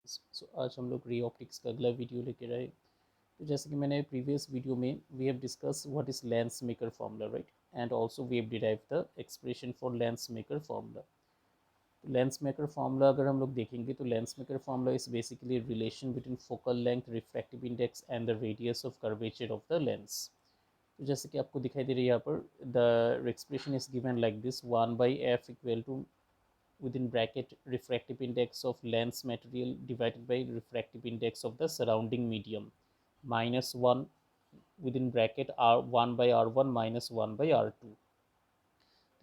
आज हम लोग रे ऑप्टिक्स का अगला वीडियो लेकर आए। तो जैसे कि मैंने प्रीवियस वीडियो में we have discuss what is lens maker formula, right, and also we have derive the expression for lens maker formula. तो लेंस मेकर फार्मूला अगर हम लोग देखेंगे तो lens maker formula is basically relation between focal length, refractive index and the radius of curvature of the lens. तो जैसे कि आपको दिखाई दे रही है यहाँ पर the expression is given like this, 1/f equal to within bracket refractive index of lens material divided by refractive index of the surrounding medium minus 1 within bracket r1 by r1 minus 1 by r2।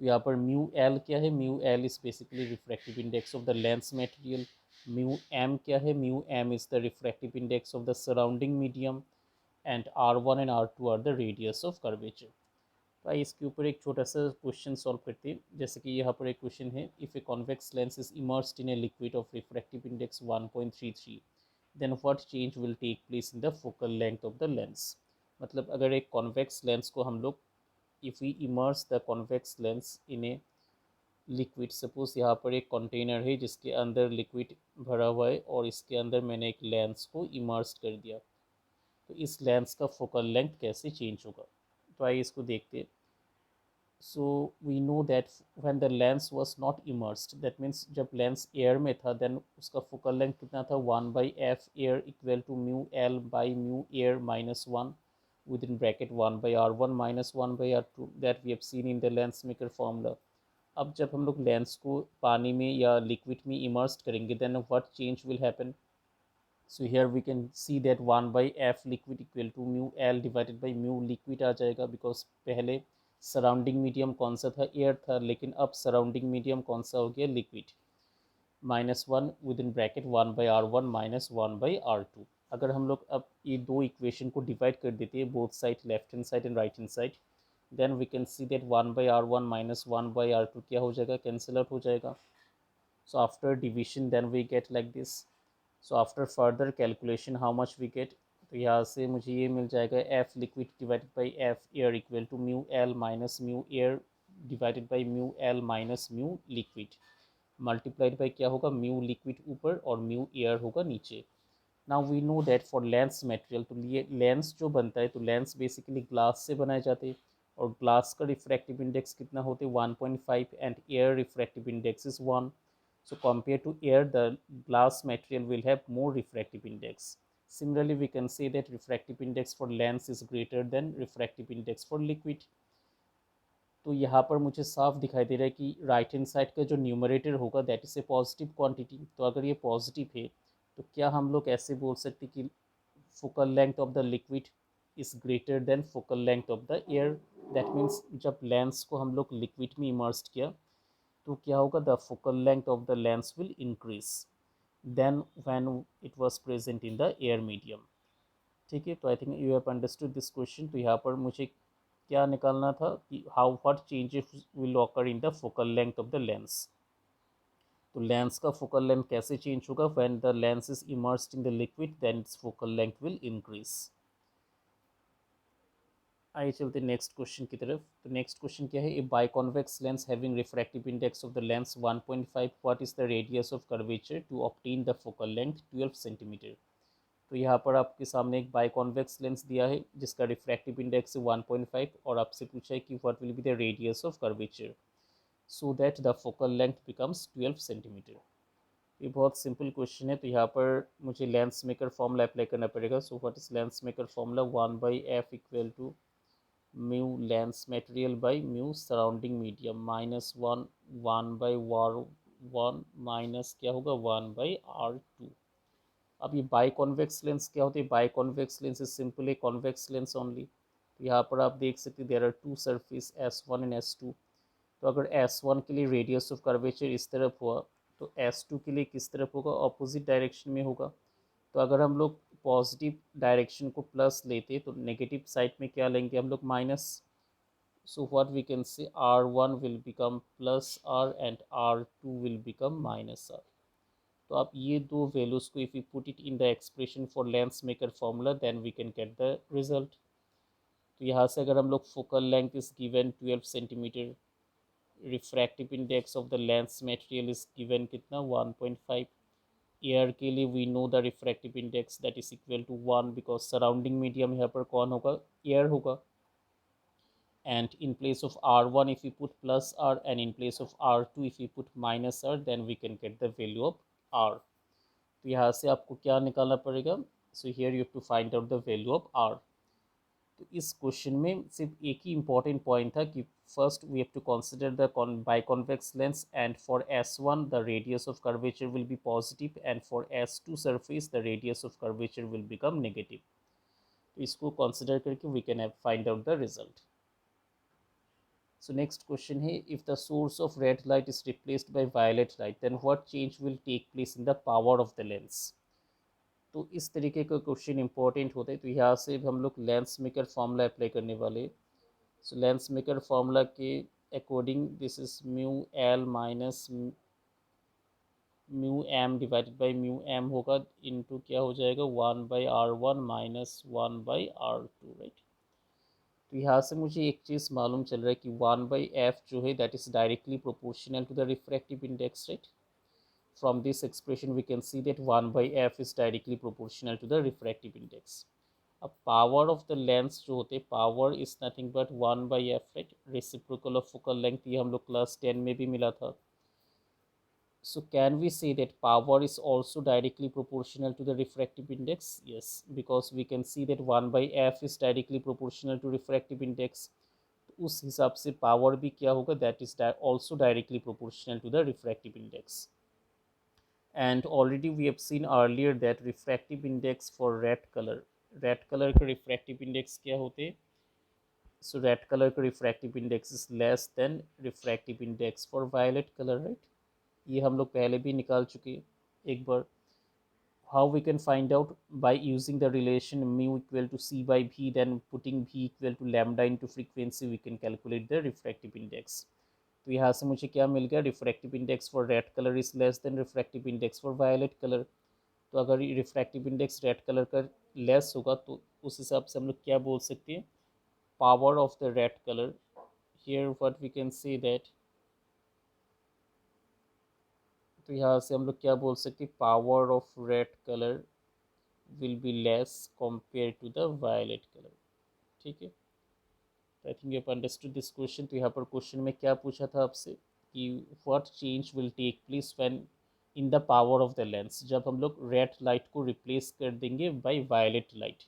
तो यहाँ पर mu L क्या है? Mu L is basically refractive index of the lens material. Mu M क्या है? Mu M is the refractive index of the surrounding medium and R one and R two are the radius of curvature. तो आइए इसके ऊपर एक छोटा सा question solve करते हैं। जैसे कि यहाँ पर एक क्वेश्चन है, if a convex lens is immersed in a liquid of refractive index 1.33, then what change will take place in the focal length of the lens. मतलब अगर एक कॉन्वेक्स लेंस को हम लोग, if we immerse the convex lens in a liquid, suppose यहाँ पर एक container है जिसके अंदर लिक्विड भरा हुआ है और इसके अंदर मैंने एक लेंस को इमर्स कर दिया, तो इस लेंस का फोकल लेंथ कैसे चेंज होगा। तो आइए इसको देखते हैं। So we know that when the lens was not immersed, that means जब लेंस एयर में था, then उसका फोकल लेंथ कितना था? 1/f air equal to mu L by mu air minus 1 within bracket 1/r1 minus 1/r2 that we have seen in the lens maker formula। अब जब हम लोग लेंस को पानी में या लिक्विड में इमर्स्ड करेंगे, then what change will happen? So here we can see that 1/f liquid equal to mu L divided by mu liquid आ जाएगा, because पहले सराउंडिंग मीडियम कौन सा था? एयर था, लेकिन अब सराउंडिंग मीडियम कौन सा हो गया? Liquid. Minus 1 with in bracket 1/r1 minus 1/r2। अगर हम लोग अब ये दो इक्वेशन को डिवाइड कर देते हैं, both side, left hand side and right hand side, then we can see that 1/r1 minus 1/r2 क्या हो जाएगा? कैंसिल आउट हो जाएगा। So after division then we get like this. So after further calculation how much we get? तो यहाँ से मुझे ये मिल जाएगा F liquid divided by F air equal to mu L minus mu air divided by mu L minus mu liquid multiplied by क्या होगा? mu liquid ऊपर और mu air होगा नीचे। Now we know that for lens material, तो ये lens जो बनता है, तो लेंस बेसिकली ग्लास से बनाए जाते हैं और ग्लास का रिफ्रैक्टिव इंडेक्स कितना होते हैं? 1.5 and air refractive index is 1। So compared to air, the glass material will have more refractive index. Similarly, we can say that refractive index for lens is greater than refractive index for liquid. तो यहाँ पर मुझे साफ दिखाई दे रहा है कि right hand side का जो न्यूमरेटर होगा that is a positive quantity. तो अगर ये पॉजिटिव है तो क्या हम लोग ऐसे बोल सकते कि focal length of the liquid is greater than focal length of the air. That means जब लेंस को हम लोग लिक्विड में इमर्स्ड किया तो क्या होगा? The focal length of the lens will increase than when it was present in the air medium. ठीक है, तो I think you have understood this question. तो यहाँ पर मुझे क्या निकालना था कि how what changes will occur in the focal length of the lens. तो लेंस का फोकल लेंथ कैसे चेंज होगा? When the lens is immersed in the liquid then its focal length will increase. आइए चलते नेक्स्ट क्वेश्चन की तरफ। तो next question क्या है? A biconvex lens having refractive index of the lens 1.5, what is the radius of curvature to obtain the focal length 12 centimetre. तो यहाँ पर आपके सामने एक बाइकॉन्वेक्स लेंस दिया है जिसका रिफ्रैक्टिव इंडेक्स है 1.5 और आपसे पूछा है कि what will be the radius of curvature so that the focal length becomes 12 centimetre. ये बहुत सिंपल क्वेश्चन है। तो यहाँ पर मुझे लेंस मेकर फॉर्मूला अप्लाई करना पड़ेगा। So what is lens maker formula? 1/f equal to mu lens material by mu surrounding medium minus 1 minus क्या होगा? 1/r2। अब ये बाई कॉन्वेक्स लेंस क्या होते हैं? Biconvex lens is simply convex lens only. तो यहाँ पर आप देख सकते हैं there are two surface S1 and S2। तो अगर S1 के लिए रेडियस ऑफ कर्वेचर इस तरफ हुआ तो S2 के लिए किस तरफ होगा? ऑपोजिट डायरेक्शन में होगा। तो अगर हम लोग पॉजिटिव डायरेक्शन को प्लस लेते तो नेगेटिव साइड में क्या लेंगे हम लोग? Minus. So what we can say R1 will become plus R and R2 will become minus R। तो आप ये दो वैल्यूज़ को if you put it in the expression for lens maker formula then we can get the result. तो यहाँ से अगर हम लोग focal length is given 12 centimetre, refractive index of the lens material is given कितना? 1.5, air के लिए we know the refractive index that is equal to 1 because surrounding medium यहाँ पर कौन होगा, एयर होगा. And in place of r1 if we put plus r, and in place of r2 if we put minus r, then we can get the value of r. तो यहाँ से आपको क्या निकालना पड़ेगा, so here you have to find out the value of r. तो इस question में सिर्फ एक ही इंपॉर्टेंट पॉइंट था कि first we have to consider the biconvex lens, and for s1 the radius of curvature will be positive, and for s2 surface the radius of curvature will become negative. तो इसको consider करके we can find out the result. So next question है, if the source of red light is replaced by violet light, then what change will take place in the power of the lens? तो इस तरीके का question important होता है. तो यहाँ से हम लोग लेंस मेकर फॉर्मूला अप्लाई करने वाले. सो लेंस मेकर फॉर्मूला के according this is mu L minus mu M divided by mu M होगा, इनटू क्या हो जाएगा 1/r1 माइनस 1/r2, राइट. तो यहाँ से मुझे एक चीज़ मालूम चल रहा है कि 1/f जो है that is directly proportional to the refractive index, right. From this expression we can see that 1/f is directly proportional to the refractive index. अब पावर ऑफ द लेंस जो होते, power is nothing but 1/f, right. Reciprocal of focal length, ये हम लोग class 10 में भी मिला था. So can we say that power is also directly proportional to the refractive index? Yes, because we can see that 1/f is directly proportional to refractive index. उस हिसाब से पावर भी क्या होगा, that is also directly proportional to the refractive index. And already we have seen earlier that refractive index for red color का refractive index क्या होते. So red color का refractive index is less than refractive index for violet color, right. ये हम लोग पहले भी निकाल चुके एक बार. How we can find out, by using the relation mu equal to c by v, then putting v equal to lambda into frequency, we can calculate the refractive index. तो यहाँ से मुझे क्या मिल गया, refractive index for red colour is less than refractive index for violet colour. तो अगर refractive index red colour का लेस होगा तो उस हिसाब से हम लोग क्या बोल सकते हैं, power of the red colour, here what we can say that, तो यहाँ से हम लोग क्या बोल सकते हैं, power of red colour will be less compare to the violet colour. ठीक है, I think you have understood this question. तो यहाँ पर क्वेश्चन में क्या पूछा था आपसे कि what change will take place when in the power of the lens, जब हम लोग रेड लाइट को रिप्लेस कर देंगे बाय वायलेट लाइट,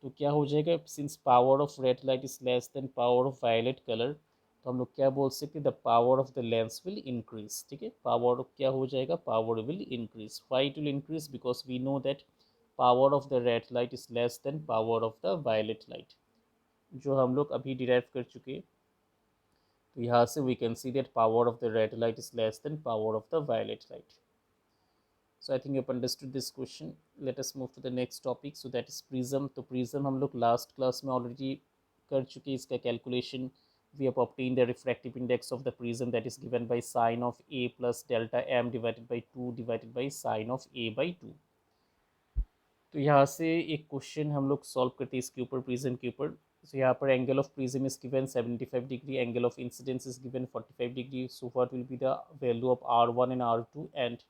तो क्या हो जाएगा, since power of red light is less than power of violet colour, तो हम लोग क्या बोल सकते हैं, the power of the lens will increase. ठीक है, पावर क्या हो जाएगा, power will increase. Why it will increase, because we know that power of the red light is less than power of the violet light, जो हम लोग अभी derive कर चुके हैं. तो यहाँ से we can see that power of the red light is less than power of the violet light. So I think you have understood this question. Let us move to the next topic. So that is prism. तो prism हम लोग last class में already कर चुके. इसका calculation we have obtained the refractive index of the prism that is given by sine of a plus delta m divided by 2 divided by sine of a by 2. तो यहाँ से एक question हम लोग सॉल्व करते हैं इसके ऊपर, प्रिज्म के ऊपर. तो यहाँ पर angle of prism is given 75 degree, angle of incidence is given 45 degree. So what will be the value of r1 and r2, and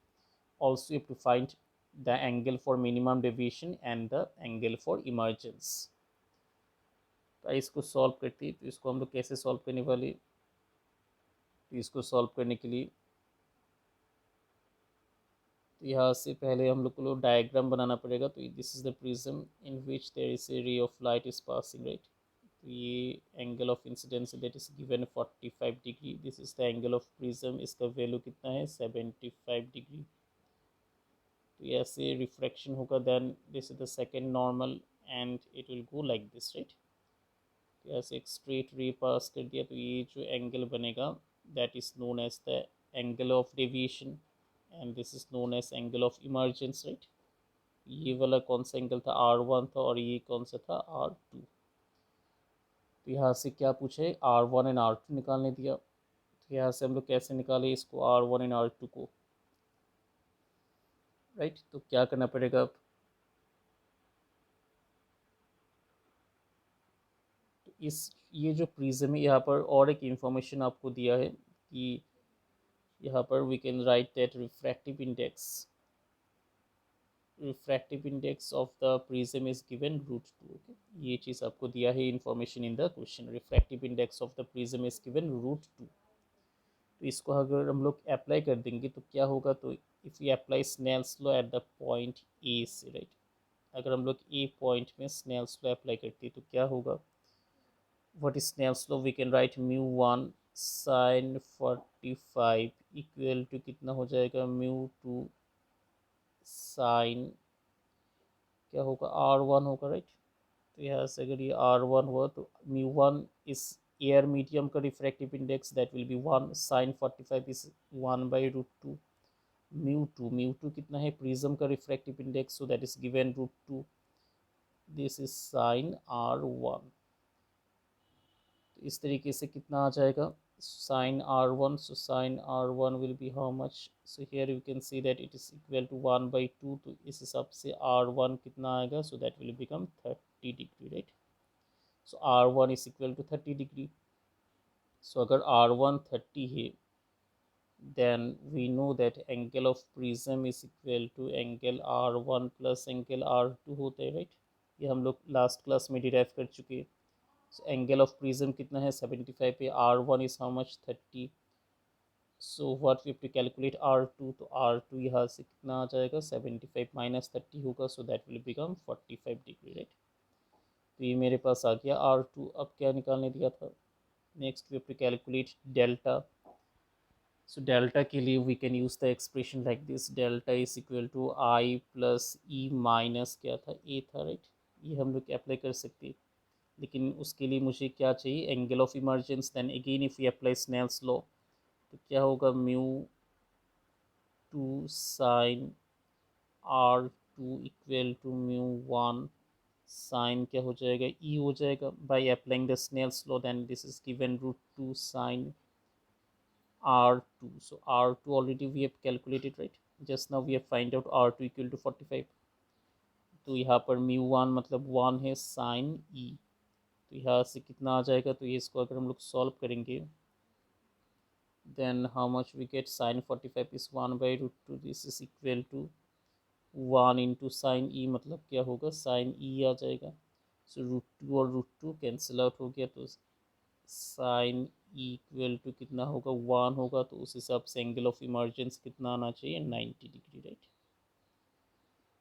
also you have to find the angle for minimum deviation and the angle for emergence. तो इसको solve करते हैं. तो इसको हम लोग कैसे solve करने वाले, तो इसको सॉल्व करने के लिए तो यहाँ से पहले हम लोग को डायग्राम बनाना पड़ेगा. तो this is the prism in which there is a ray of light is passing, right. तो ये angle of incidence that is given 45 degree. This is the angle of prism, इसका वैल्यू कितना है 75 डिग्री. तो ऐसे रिफ्रैक्शन होगा, then this is the second normal and it will go like this, right. तो ऐसे एक स्ट्रेट रे पास कर दिया, तो ये जो एंगल बनेगा that is known as the angle of deviation, and this is known as angle of emergence, right. ये वाला कौन सा एंगल था, r1 था, और ये कौन सा था, r2. तो यहाँ से क्या पूछे, r1 एंड r2 निकालने दिया. तो यहाँ से हम लोग कैसे निकाले इसको, r1 एंड r2 को, राइट. तो क्या करना पड़ेगा अब, तो ये जो प्रिज्म है, यहाँ पर और एक इंफॉर्मेशन आपको दिया है कि यहाँ पर we can write that refractive index refractive index of the prism is given √2। Okay, ये चीज़ आपको दिया है information in the question, refractive index of the prism is given √2। तो इसको अगर हम लोग अप्लाई कर देंगे तो क्या होगा, तो if you apply Snell's law at the point A से, राइट, अगर हम लोग ए पॉइंट में स्नेल्स लॉ अप्लाई करते हैं तो क्या होगा, what is Snell's law, we can write μ1 sin 45 equal to कितना हो जाएगा, μ2 sin क्या होगा, R1 होगा, राइट। तो यहाँ से अगर ये R1 हुआ तो μ1 इस एयर मीडियम का refractive index that will be 1 sin 45 is 1/√2। Mu two कितना है, प्रिज्म का refractive index, so that is given √2, this is sin R1। तो इस तरीके से कितना आ जाएगा, sin R1, so sin R1 will be how much, so here you can see that it is equal to 1/2, तो इस हिसाब से R1 कितना आएगा, so that will become 30 degree, right. so R1 is equal to 30 degree, so अगर R1 30 है then we know that angle of prism is equal to angle R1 plus angle R2 होता है, राइट। ये हम लोग last class में derive कर चुके हैं। so angle of prism कितना है 75 पे, R1 is how much 30, so what we have to calculate R2, तो R2 यहाँ से कितना आ जाएगा 75 माइनस 30 होगा, so that will become 45 degree, right. तो ये मेरे पास आ गया R2। अब क्या निकालने दिया था, next we have to calculate delta. So delta के लिए we can use the expression like this, delta is equal to I plus E minus क्या था, ए था, राइट। ये हम लोग अप्लाई कर सकते हैं, लेकिन उसके लिए मुझे क्या चाहिए, angle of emergence. Then again if you apply Snell's law तो क्या होगा, μ2 sign R2 equal to μ1 sign क्या हो जाएगा, ई हो जाएगा, by applying the Snell's law then this is given √2 sine R2, so R2 already we have calculated, right, just now we have find out R2 equal to 45। तो यहाँ पर μ1 मतलब 1 है साइन ई, तो यहाँ से कितना आ जाएगा, तो ये इसको अगर हम लोग सॉल्व करेंगे then how much we get, sin 45 is 1/√2, this is equal to 1 into sin e, मतलब क्या होगा sin e आ जाएगा। so √2 और √2 कैंसिल आउट हो गया, तो साइन इक्वल टू कितना होगा 1 होगा, तो उस हिसाब से एंगल ऑफ इमर्जेंस कितना आना चाहिए 90 degree, right.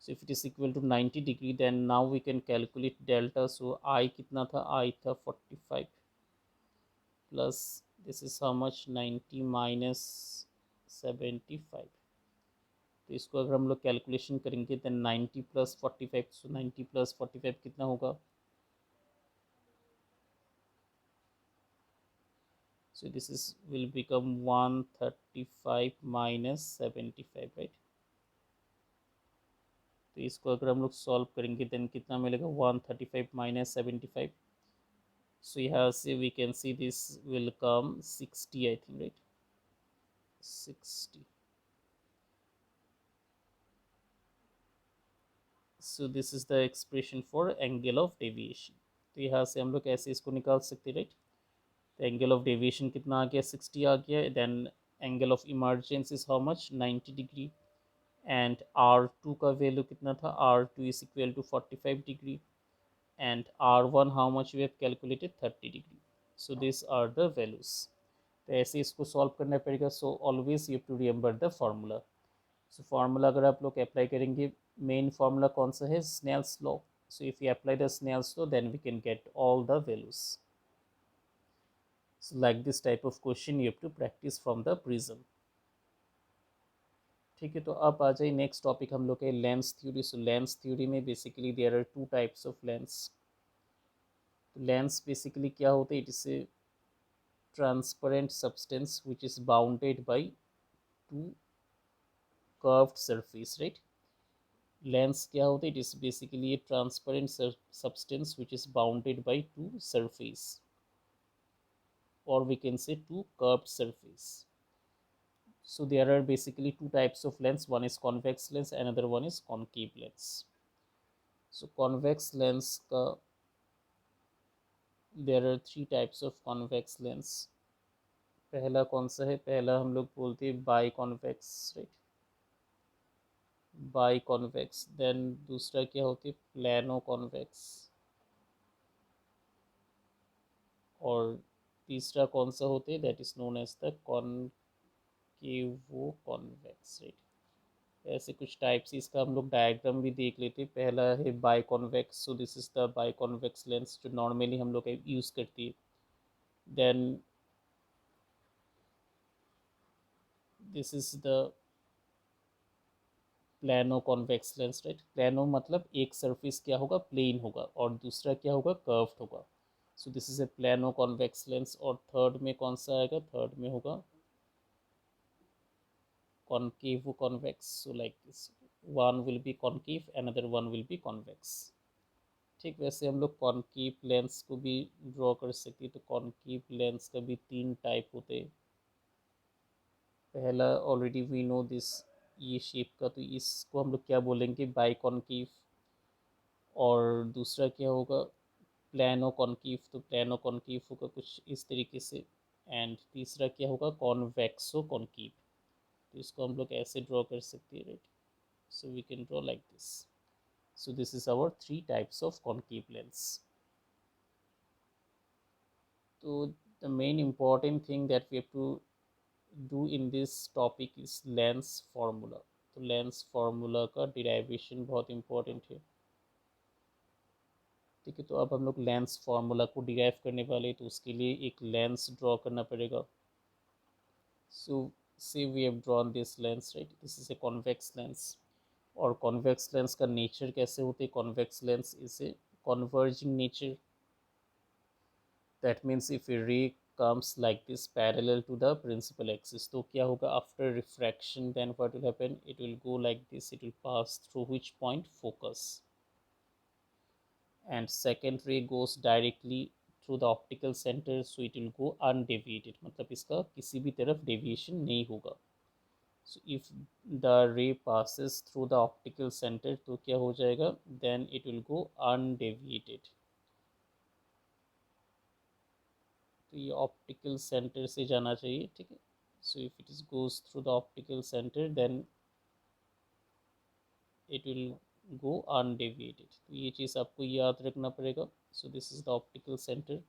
So if it is equal to 90 degree then now we can calculate delta. So i कितना था, आई था 45 plus this is how much 90 minus 75। तो इसको अगर हम लोग कैलकुलेशन करेंगे देन 90 प्लस 45, सो 90 प्लस 45 कितना होगा, so this is will become 135 minus 75, right। तो इसको अगर हम लोग सॉल्व करेंगे देन कितना मिलेगा, 135 माइनस 75, सो यहाँ से we can see this will come 60 I think, right, 60। So this is the expression for angle of deviation. तो यहाँ से हम लोग ऐसे इसको निकाल सकते, राइट। तो एंगल ऑफ डेविएशन कितना आ गया, 60 आ गया, then angle of emergence is how much 90 degree, and R2 का वैल्यू कितना था, R2 is equal to 45 degree, and R1 how much we have calculated 30 degree, so these are the values। तो ऐसे इसको सॉल्व करना पड़ेगा, so always you have to remember the formula. So formula अगर आप लोग अप्लाई करेंगे, मेन फार्मूला कौन सा है, Snell's law. So if you apply the Snell's law then we can get all the values. so like this type of question you have to practice from the prism। ठीक है, तो अब आ जाए next topic हम लोग है lens theory. So lens theory में basically there are two types of lens. तो लेंस बेसिकली क्या होता है, it is a transparent substance which is bounded by two curved surface, right. Lens क्या होता है, it is basically a transparent substance which is bounded by two surface, or we can say two curved surface। so there are basically two types of lens, one is convex lens, another one is concave lens। so convex lens का there are three types of convex lens। पहला कौन सा है, पहला हम लोग बोलते हैं biconvex, right, biconvex, then दूसरा क्या होती है प्लानो कॉन्वेक्स, और तीसरा कौन सा होते हैं that is known as the concavo convex, right. ऐसे कुछ टाइप्स, इसका हम लोग डायग्राम भी देख लेते हैं। पहला है biconvex, so this is the biconvex lens जो नॉर्मली हम लोग यूज करती है। Then this is the plano convex lens, right. Plano मतलब एक सरफेस क्या होगा प्लेन होगा और दूसरा क्या होगा कर्व्ड होगा। सो this is A plano convex lens. और थर्ड में कौन सा आएगा, थर्ड में होगा concave convex, so like this, one will be concave, another one will be convex। ठीक, वैसे हम लोग कॉनकेव लेंस को भी ड्रॉ कर सकते हैं। तो कॉनकेव लेंस का भी तीन टाइप होते हैं। पहला ऑलरेडी वी नो दिस, ये शेप का, तो इसको हम लोग क्या बोलेंगे बाई कॉनकेव। और दूसरा क्या होगा प्लानो कॉनकेव, तो प्लानो कॉनकेव होगा कुछ इस तरीके से। एंड तीसरा क्या होगा कॉन्वेक्सो कॉनकेव, तो इसको हम लोग ऐसे ड्रॉ कर सकते हैं, right. So we can draw like this. So this is our three types of concave lens. So the main important thing that we have to do in this topic is lens formula। तो lens formula का derivation बहुत important है। ठीक है, तो अब हम लोग लेंस फार्मूला को डिराइव करने वाले, तो उसके लिए एक लेंस ड्रॉ करना पड़ेगा। So say we have drawn this lens, right, this is a convex lens. और कॉन्वेक्स लेंस का नेचर कैसे होते हैं, convex lens is a converging nature. that means if a ray comes like this parallel to the principal axis, तो क्या होगा after refraction, then what will happen, it will go like this, it will pass through which point, focus, and second ray goes directly through the optical center, so it will go undeviated, मतलब इसका किसी भी तरफ deviation नहीं होगा। so if the ray passes through the optical center, तो क्या हो जाएगा, then it will go undeviated। तो ये ऑप्टिकल सेंटर से जाना चाहिए, ठीक है। So if it is goes through the optical centre, then it will go undeviated. तो ये चीज़ आपको याद रखना पड़ेगा। So this is the optical centre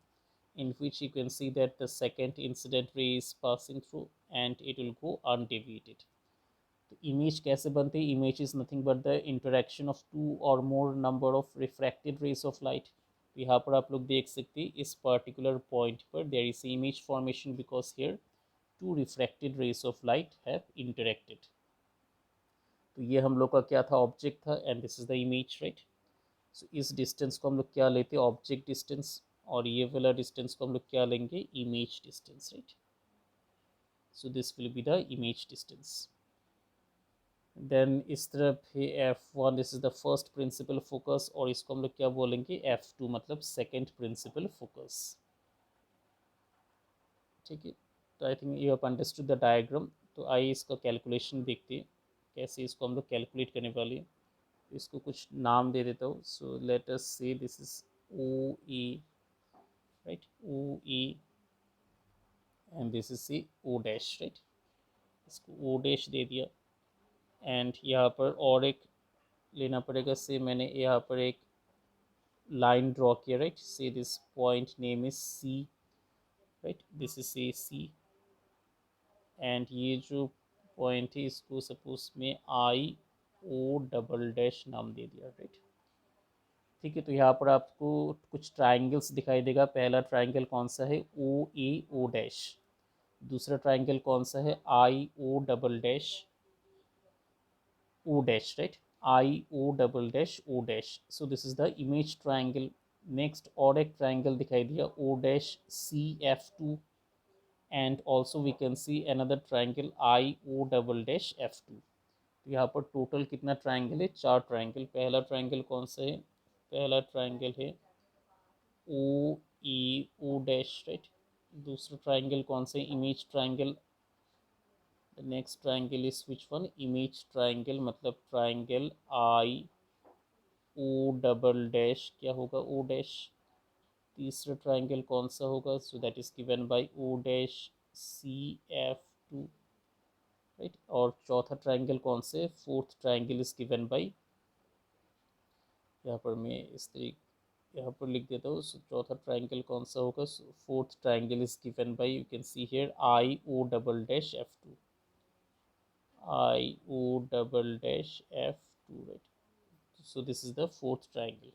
in which you can see that the second incident ray is passing through and it will go undeviated। तो image कैसे बनती है, image is nothing but the interaction of two और more number of refracted rays of light. तो यहाँ पर आप लोग देख सकते हैं इस पर्टिकुलर पॉइंट पर there is image formation because here two refracted rays of light have interacted। तो ये हम लोग का क्या था, ऑब्जेक्ट था, and this is the image, right. So इस डिस्टेंस को हम लोग क्या लेते हैं, ऑब्जेक्ट डिस्टेंस, और ये वाला डिस्टेंस को हम लोग क्या लेंगे, image distance, right. So this will be the image distance. Then इस तरफ है F1, this is the first principal focus, और इसको हम लोग क्या बोलेंगे F2, मतलब सेकेंड प्रिंसिपल फोकस। ठीक है, तो I think you have understood the diagram. तो आइए इसका कैलकुलेशन देखते हैं कैसे इसको हम लोग कैलकुलेट करने वाले हैं। तो इसको कुछ नाम दे देता हूँ। सो let us say this is O A, right, O A, and this is C O dash, right. इसको ओ डैश दे दिया, एंड यहाँ पर और एक लेना पड़ेगा। से मैंने यहाँ पर एक लाइन ड्रॉ किया, right. Say this point name is C, right, this is say C, and ये जो पॉइंट है इसको सपोज में आई ओ डबल डैश नाम दे दिया, राइट। ठीक है, तो यहाँ पर आपको कुछ ट्राइंगल्स दिखाई देगा। पहला ट्राइंगल कौन सा है, ओ ए ओ डैश। दूसरा ट्राइंगल कौन सा है, I O double dash O dash, right, I O double dash O dash. So this is the image triangle. Next और एक ट्राइंगल दिखाई दिया, O dash C F two, and also we can see another triangle I O double dash F two. तो यहाँ पर total कितना triangle है, चार ट्राइंगल। पहला ट्राइंगल कौन सा है, पहला ट्राइंगल है O E O dash, right. दूसरा ट्राइंगल कौन सा है, image triangle. The next triangle is which one, image triangle, मतलब triangle I O double dash क्या होगा, ओ डैश। तीसरा ट्राइंगल कौन सा होगा, so that is given by O dash C F two, right. और चौथा ट्राइंगल कौन से, fourth triangle is given by, यहाँ पर मैं इस तरीके यहाँ पर लिख देता हूँ। चौथा ट्राइंगल कौन सा होगा, fourth triangle is given by, you can see here I O double dash F two, I O double dash F two, right. So this is the fourth triangle.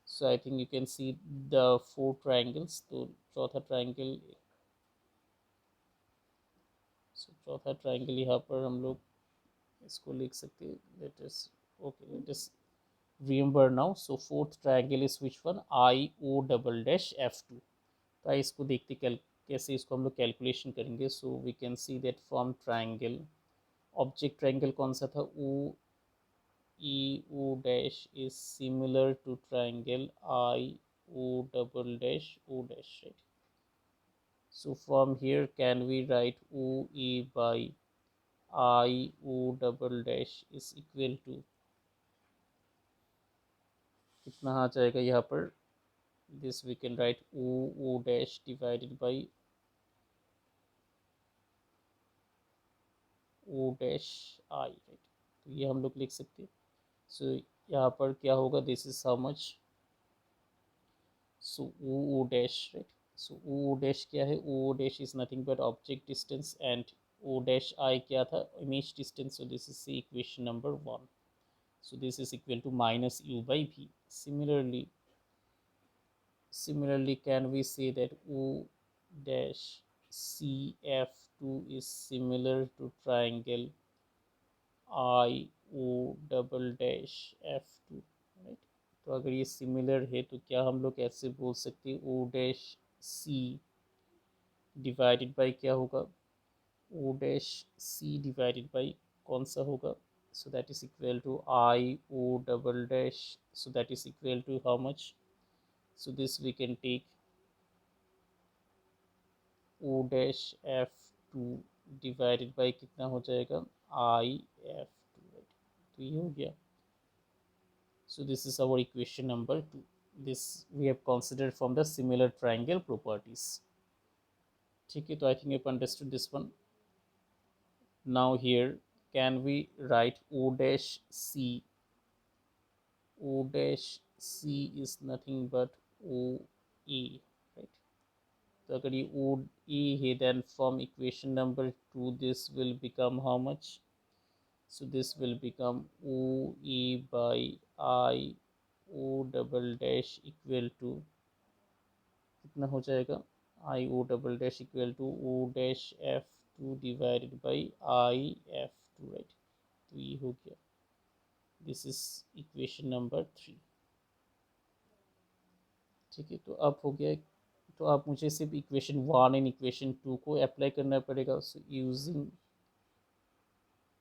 So I think you can see the four triangles. तो चौथा triangle, so चौथा triangle यहाँ पर हम लोग इसको लिख सकते हैं, let us, okay, let us remember now. So fourth triangle is which one, I O double dash F2. तो आइए इसको देखते कैसे इसको हम लोग कैलकुलेशन करेंगे. So we can see that from triangle, object triangle कौन सा था, O E O dash is similar to triangle I O double dash O dash, right? So from here can we write O E by I O double dash is equal to कितना आ जाएगा यहाँ पर, this we can write O O dash divided by O dash I, right? तो ये हम लोग लिख सकते हैं. So यहाँ पर क्या होगा, this is how much, so O dash, right? So O dash क्या है, O dash is nothing but object distance and O dash I क्या था, image distance. So this is the equation number 1. So this is equal to minus U by V. Similarly can we say that O dash CF2 is similar to triangle I O double dash F2, right? तो अगर ये similar है तो क्या हम लोग ऐसे बोल सकते हैं, O dash C divided by क्या होगा, O dash C divided by कौन सा होगा, so that is equal to I O double dash, so that is equal to how much, so this we can take O dash F2 divided by कितना हो जाएगा, I F2, right? तो ये हो गया. So this is our equation number 2. This we have considered from the similar triangle properties. ठीक है, तो I think you have understood this one. Now here can we write O dash C? O dash C is nothing but O A, right? तो अगर ये O A है, then from equation number 2 this will become how much? So this will become O A by I O double dash equal to कितना हो जाएगा, I O double dash equal to O dash F two divided by I F two, right? तो ये हो गया, this is equation number 3. ठीक है, तो अब हो गया. तो अब मुझे सिर्फ इक्वेशन 1 एंड इक्वेशन 2 को अप्लाई करना पड़ेगा. So using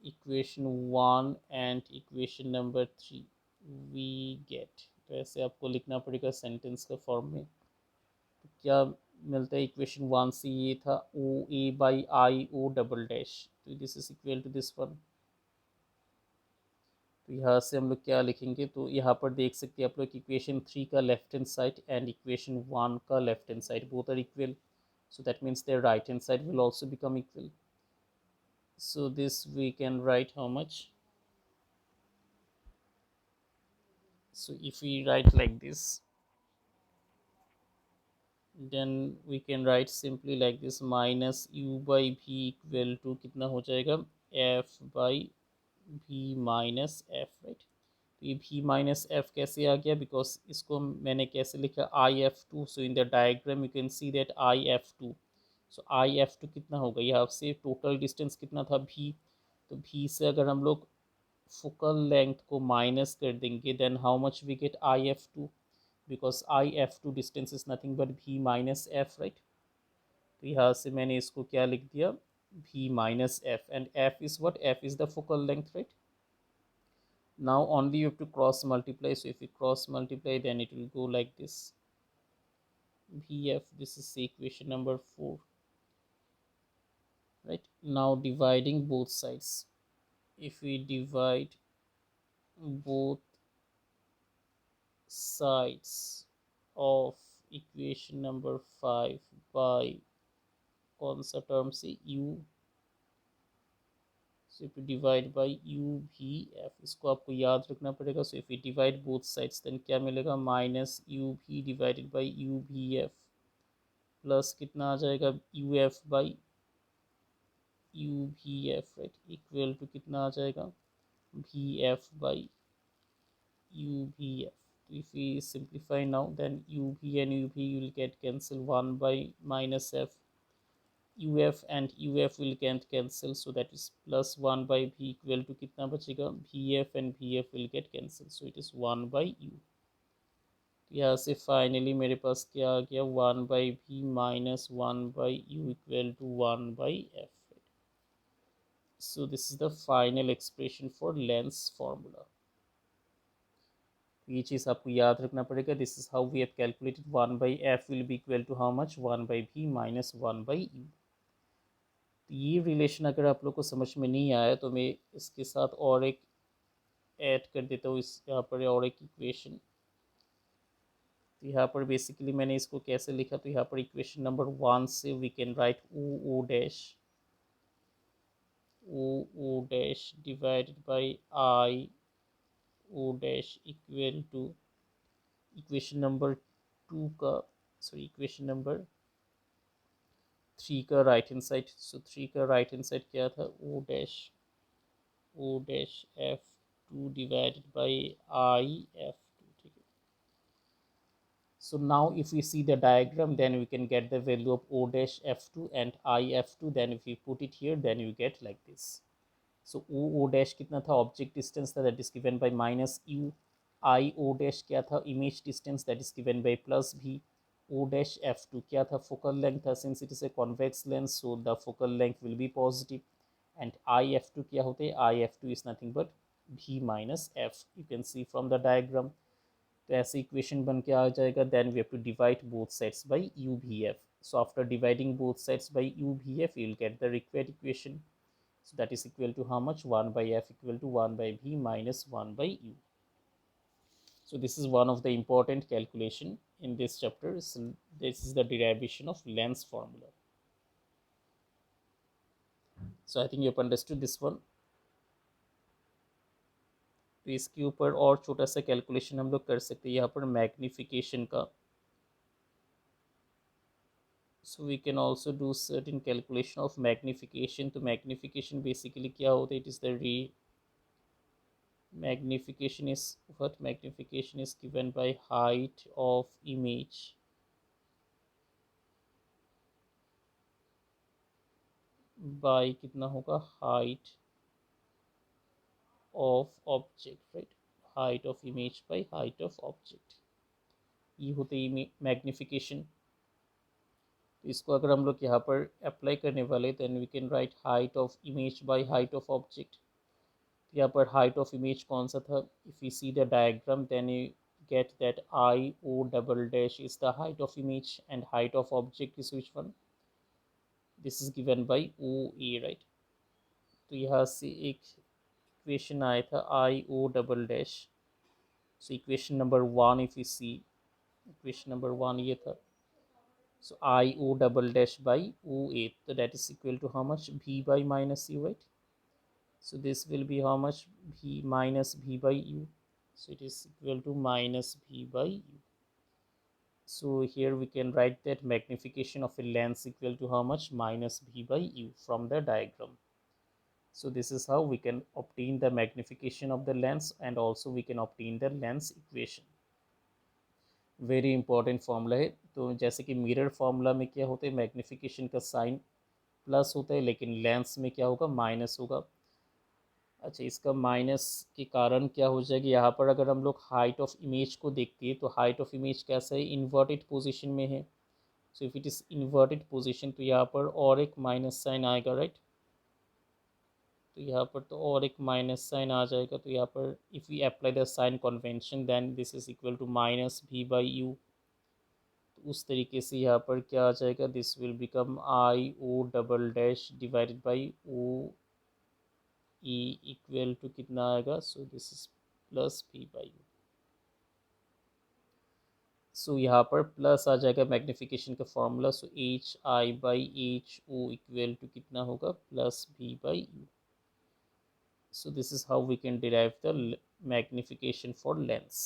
equation 1 and equation number 3 we get, तो ऐसे आपको लिखना पड़ेगा सेंटेंस का फॉर्म में. तो क्या मिलता है, इक्वेशन 1 से ये था O A by I O double dash, तो this is equal to this one. तो यहाँ से हम लोग क्या लिखेंगे, तो यहाँ पर देख सकते हैं आप लोग इक्वेशन 3 का left hand side and equation 1 का left hand side both are equal, so that means their right hand side will also become equal. So this we can write how much, so if we write like this, then we can write simply like this, minus u by v equal to कितना हो जाएगा, f by v minus F, right? तो ये v minus F कैसे आ गया, because इसको मैंने कैसे लिखा, आई F to. So in the diagram you can see that I F to. So I F to कितना होगा, यहाँ से टोटल डिस्टेंस कितना था v, तो v से अगर हम लोग फोकल लेंथ को माइनस कर देंगे, then how much we get I F two, because I F two distance is nothing but v minus F, right? तो यहाँ से मैंने इसको क्या लिख दिया, v minus f, and f is what, f is the focal length, right? Now only you have to cross multiply, so if you cross multiply then it will go like this, vf, this is equation number 4, right? Now dividing both sides, if we divide both sides of equation number 5 by कौन सा term से, u, so if you divide by U भी F, इसको आपको याद रखना पड़ेगा। So if you divide both sides then क्या मिलेगा, minus U V divided by U भी एफ प्लस कितना आ जाएगा, यू एफ बाई यू भी एफ, राइट, इक्वल टू कितना आ जाएगा, भी एफ बाई यू भी एफ। तो if we simplify now, then UV and UV will get cancel 1 by minus F, UF and UF will get cancel, so that is plus 1 by V equal to कितना बचेगा, VF and VF will get cancel, so it is 1 by U। तो यहाँ से finally मेरे पास क्या आ गया, 1 by V minus 1 by U equal to 1 by F। So this is the final expression for Lenz formula। ये चीज़ आपको याद रखना पड़ेगा। This is how we have calculated 1 by F will be equal to how much, 1 by V minus 1 by U. ये relation अगर आप लोग को समझ में नहीं आया तो मैं इसके साथ और एक ऐड कर देता हूँ, इस यहाँ पर और एक इक्वेशन। तो यहाँ पर बेसिकली मैंने इसको कैसे लिखा, तो यहाँ पर इक्वेशन नंबर 1 से we can write O dash, O dash divided by I O dash equal to equation number 2 का, सॉरी इक्वेशन नंबर 3 का राइट हैंड साइड। सो 3 का राइट हैंड साइड क्या था, O dash F two divided by I F two, ठीक है। So now if we see the diagram, then we can get the value of O dash F2 and I F2, then if we put it here then you get like this। So O dash कितना था, object distance था, that is given by minus U। I O dash क्या था, image distance, that is given by plus V। O dash F2 क्या था, focal length था, since it is a convex lens so the focal length will be positive। and I F2 क्या होते हैं, I F2 is nothing but V minus F, you can see from the diagram। तो ऐसे equation बन के आ जाएगा। Then we have to divide both sides by u भी f. So after dividing both sides by u भी f you will get the required equation. So that is equal to how much, 1 by f equal to 1 by v minus 1 by u। So this is one of the important calculation in this chapter। So this is the derivation of Lenz formula। So I think you have understood this one। तो इसके ऊपर और छोटा सा calculation हम लोग कर सकते हैं यहाँ पर मैग्निफिकेशन का। So we can also do certain calculation of magnification। तो magnification basically क्या होता है, it is the magnification is what, magnification is given by height of image by कितना होगा, height of object, right, height of image by height of object, ये होते हैं magnification. तो इसको अगर हम लोग यहाँ पर अप्लाई करने वाले then we can write height of image by height of object. यहाँ पर हाइट ऑफ इमेज कौन सा था, if you see the diagram then you get that I O double dash is the height of image and height of object is which one, this is given by O A, right। तो यहाँ से एक equation आया था I O double dash। So equation number 1 if you see, equation number 1 ये था। So I O double dash by O A, तो that is equal to how much, V by minus U, right। So this will be how much, V minus V by U। So it is equal to minus V by U। So here we can write that magnification of a lens equal to how much, minus V by U from the diagram। So this is how we can obtain the magnification of the lens and also we can obtain the lens equation। Very important formula है। तो जैसे कि mirror formula में क्या होता है, magnification का sign plus होता है, लेकिन लेंस में क्या होगा, माइनस होगा। अच्छा, इसका माइनस के कारण क्या हो जाएगी, यहाँ पर अगर हम लोग हाइट ऑफ इमेज को देखते हैं तो हाइट ऑफ इमेज कैसा है, इन्वर्टेड पोजीशन में है। So if it is inverted position तो यहाँ पर और एक माइनस साइन आएगा, राइट। तो यहाँ पर तो और एक माइनस साइन आ जाएगा। तो यहाँ पर if we apply the sign convention then this is equal to minus V by u. तो उस तरीके से यहाँ पर क्या आ जाएगा, this will become I O double dash divided by O E equal to कितना आएगा, so this is plus V by u. सो यहाँ पर प्लस आ जाएगा मैग्निफिकेशन का formula. So H I by H O equal to कितना होगा, plus V by u. So this is how we can derive the magnification for lens.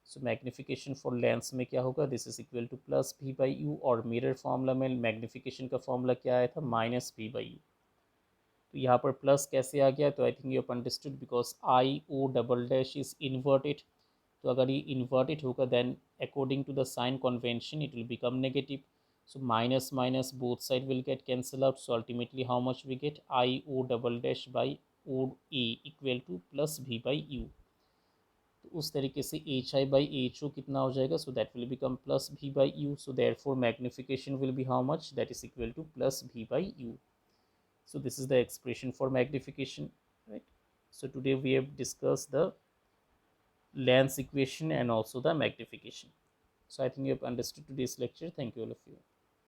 So magnification for lens में क्या होगा, this is equal to plus v by u, और mirror formula में magnification का formula क्या आया था, minus v by u. तो यहाँ पर प्लस कैसे आ गया, तो I think you understood because I O double dash is inverted. तो अगर ये इन्वर्टेड होगा then according to the sign convention it will become negative. So minus minus both side will get cancelled out. So ultimately how much we get, I O double dash by O A equal to plus V by U. तो उस तरीके से H I by H O कितना हो जाएगा, so that will become plus v by u. So therefore magnification will be how much, that is equal to plus v by u. So this is the expression for magnification, right? So today we have discussed the lens equation and also the magnification. So I think you have understood today's lecture. Thank you all of you.